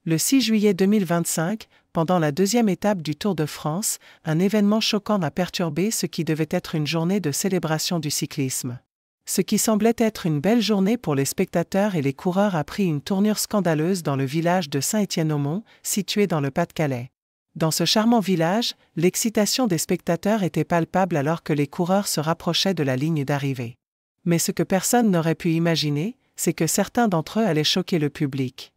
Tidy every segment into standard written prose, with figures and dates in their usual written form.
Le 6 juillet 2025, pendant la deuxième étape du Tour de France, un événement choquant a perturbé ce qui devait être une journée de célébration du cyclisme. Ce qui semblait être une belle journée pour les spectateurs et les coureurs a pris une tournure scandaleuse dans le village de Saint-Étienne-au-Mont, situé dans le Pas-de-Calais. Dans ce charmant village, l'excitation des spectateurs était palpable alors que les coureurs se rapprochaient de la ligne d'arrivée. Mais ce que personne n'aurait pu imaginer, c'est que certains d'entre eux allaient choquer le public.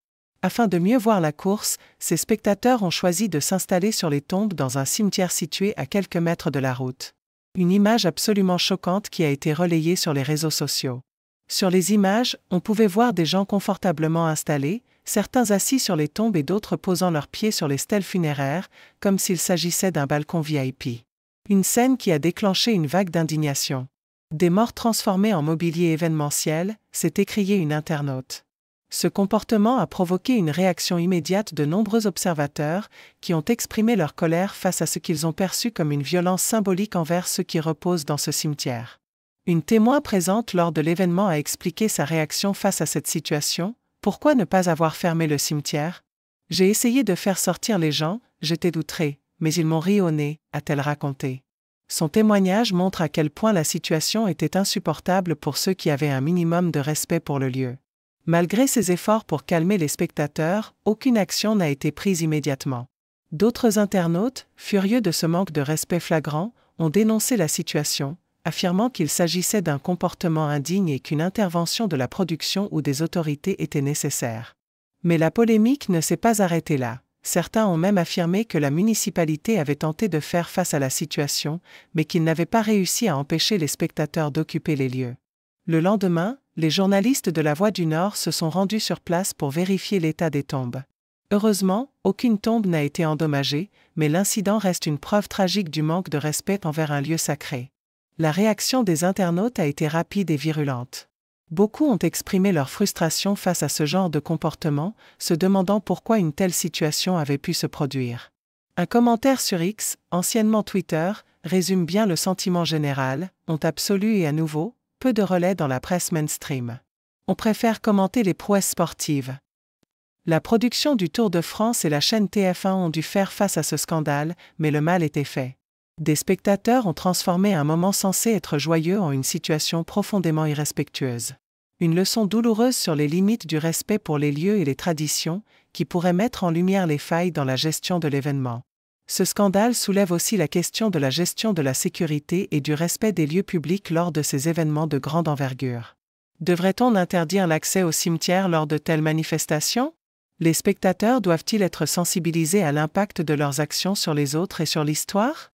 Afin de mieux voir la course, ces spectateurs ont choisi de s'installer sur les tombes dans un cimetière situé à quelques mètres de la route. Une image absolument choquante qui a été relayée sur les réseaux sociaux. Sur les images, on pouvait voir des gens confortablement installés, certains assis sur les tombes et d'autres posant leurs pieds sur les stèles funéraires, comme s'il s'agissait d'un balcon VIP. Une scène qui a déclenché une vague d'indignation. Des morts transformés en mobilier événementiel, s'est écrié une internaute. Ce comportement a provoqué une réaction immédiate de nombreux observateurs qui ont exprimé leur colère face à ce qu'ils ont perçu comme une violence symbolique envers ceux qui reposent dans ce cimetière. Une témoin présente lors de l'événement a expliqué sa réaction face à cette situation. « Pourquoi ne pas avoir fermé le cimetière ? J'ai essayé de faire sortir les gens, j'étais outrée, mais ils m'ont ri au nez », a-t-elle raconté. Son témoignage montre à quel point la situation était insupportable pour ceux qui avaient un minimum de respect pour le lieu. Malgré ses efforts pour calmer les spectateurs, aucune action n'a été prise immédiatement. D'autres internautes, furieux de ce manque de respect flagrant, ont dénoncé la situation, affirmant qu'il s'agissait d'un comportement indigne et qu'une intervention de la production ou des autorités était nécessaire. Mais la polémique ne s'est pas arrêtée là. Certains ont même affirmé que la municipalité avait tenté de faire face à la situation, mais qu'ils n'avaient pas réussi à empêcher les spectateurs d'occuper les lieux. Le lendemain, les journalistes de La Voix du Nord se sont rendus sur place pour vérifier l'état des tombes. Heureusement, aucune tombe n'a été endommagée, mais l'incident reste une preuve tragique du manque de respect envers un lieu sacré. La réaction des internautes a été rapide et virulente. Beaucoup ont exprimé leur frustration face à ce genre de comportement, se demandant pourquoi une telle situation avait pu se produire. Un commentaire sur X, anciennement Twitter, résume bien le sentiment général, honte absolue et à nouveau, peu de relais dans la presse mainstream. On préfère commenter les prouesses sportives. La production du Tour de France et la chaîne TF1 ont dû faire face à ce scandale, mais le mal était fait. Des spectateurs ont transformé un moment censé être joyeux en une situation profondément irrespectueuse. Une leçon douloureuse sur les limites du respect pour les lieux et les traditions, qui pourrait mettre en lumière les failles dans la gestion de l'événement. Ce scandale soulève aussi la question de la gestion de la sécurité et du respect des lieux publics lors de ces événements de grande envergure. Devrait-on interdire l'accès au cimetière lors de telles manifestations ? Les spectateurs doivent-ils être sensibilisés à l'impact de leurs actions sur les autres et sur l'histoire ?